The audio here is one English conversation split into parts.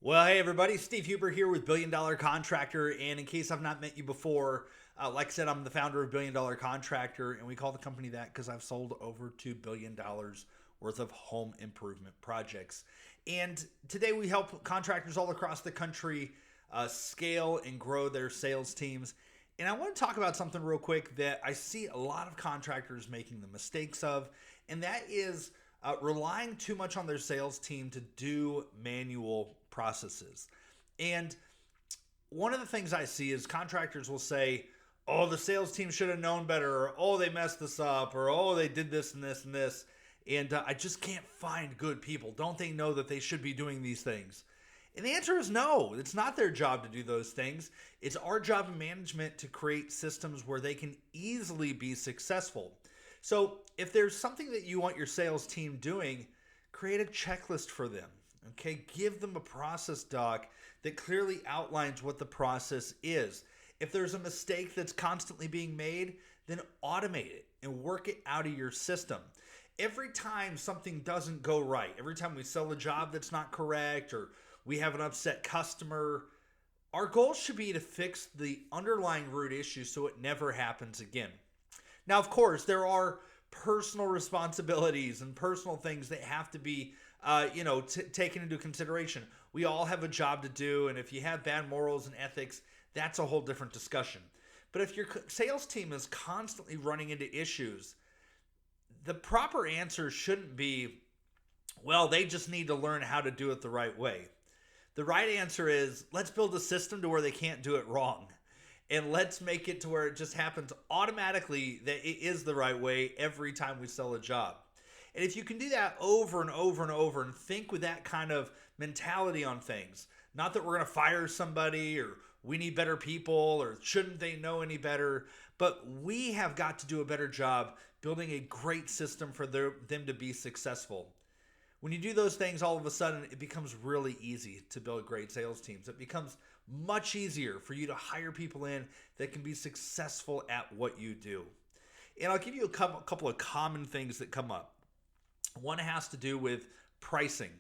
Well, hey everybody, Steve Huber here with Billion Dollar Contractor. And in case I've not met you before, like I said, I'm the founder of Billion Dollar Contractor, and we call the company that because I've sold over $2 billion worth of home improvement projects. And today we help contractors all across the country scale and grow their sales teams. And I want to talk about something real quick that I see a lot of contractors making the mistakes of, and that is relying too much on their sales team to do manual processes. And one of the things I see is contractors will say, oh, the sales team should have known better, or oh, they messed this up, or oh, they did this and this and this. And I just can't find good people. Don't they know that they should be doing these things? And the answer is no. It's not their job to do those things. It's our job in management to create systems where they can easily be successful. So if there's something that you want your sales team doing, create a checklist for them. Okay, give them a process doc that clearly outlines what the process is. If there's a mistake that's constantly being made, then automate it and work it out of your system. Every time something doesn't go right, every time we sell a job that's not correct or we have an upset customer, our goal should be to fix the underlying root issue so it never happens again. Now, of course, there are personal responsibilities and personal things that have to be taken into consideration. We all have a job to do, and if you have bad morals and ethics, that's a whole different discussion. But if your sales team is constantly running into issues, the proper answer shouldn't be, well, they just need to learn how to do it the right way. The right answer is, let's build a system to where they can't do it wrong. And let's make it to where it just happens automatically that it is the right way every time we sell a job. And if you can do that over and over and over and think with that kind of mentality on things, not that we're going to fire somebody or we need better people or shouldn't they know any better, but we have got to do a better job building a great system for them to be successful. When you do those things, all of a sudden, it becomes really easy to build great sales teams. It becomes much easier for you to hire people in that can be successful at what you do. And I'll give you a couple of common things that come up. One has to do with pricing.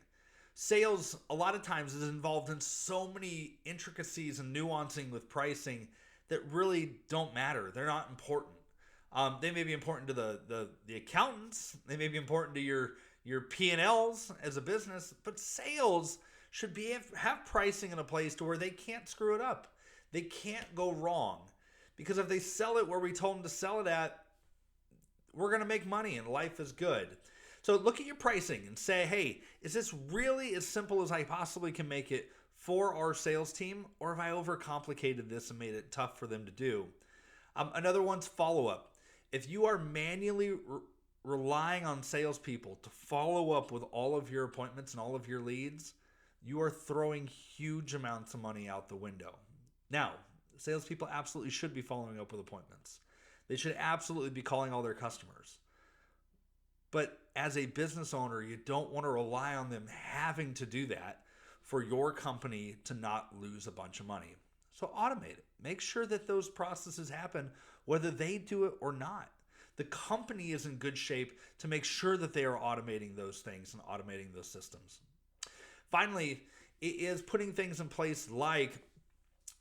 Sales, a lot of times, is involved in so many intricacies and nuancing with pricing that really don't matter. They're not important. They may be important to the accountants. They may be important to your P&Ls as a business, but sales should have pricing in a place to where they can't screw it up. They can't go wrong, because if they sell it where we told them to sell it at, we're going to make money and life is good. So look at your pricing and say, hey, is this really as simple as I possibly can make it for our sales team, or have I overcomplicated this and made it tough for them to do? Another one's follow-up. If you are manually relying on salespeople to follow up with all of your appointments and all of your leads, you are throwing huge amounts of money out the window. Now, salespeople absolutely should be following up with appointments. They should absolutely be calling all their customers. But as a business owner, you don't want to rely on them having to do that for your company to not lose a bunch of money. So automate it. Make sure that those processes happen whether they do it or not. The company is in good shape to make sure that they are automating those things and automating those systems. Finally, it is putting things in place like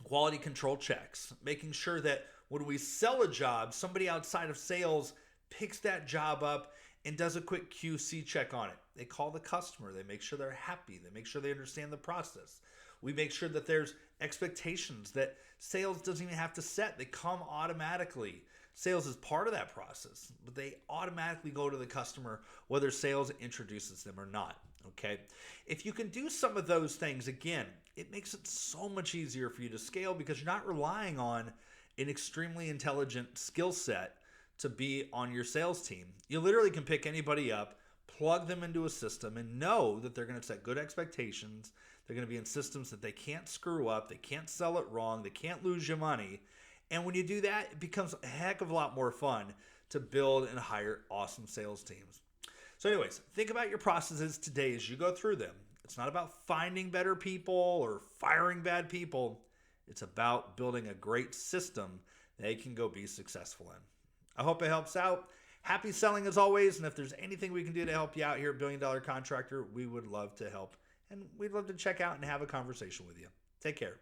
quality control checks, making sure that when we sell a job, somebody outside of sales picks that job up and does a quick QC check on it. They call the customer, they make sure they're happy, they make sure they understand the process. We make sure that there's expectations that sales doesn't even have to set. They come automatically. Sales is part of that process, but they automatically go to the customer whether sales introduces them or not. Okay. If you can do some of those things, again, it makes it so much easier for you to scale because you're not relying on an extremely intelligent skill set to be on your sales team. You literally can pick anybody up, plug them into a system, and know that they're going to set good expectations. They're going to be in systems that they can't screw up, they can't sell it wrong, they can't lose you money. And when you do that, it becomes a heck of a lot more fun to build and hire awesome sales teams. So anyways, think about your processes today as you go through them. It's not about finding better people or firing bad people. It's about building a great system they can go be successful in. I hope it helps out. Happy selling as always. And if there's anything we can do to help you out here at Billion Dollar Contractor, we would love to help and we'd love to check out and have a conversation with you. Take care.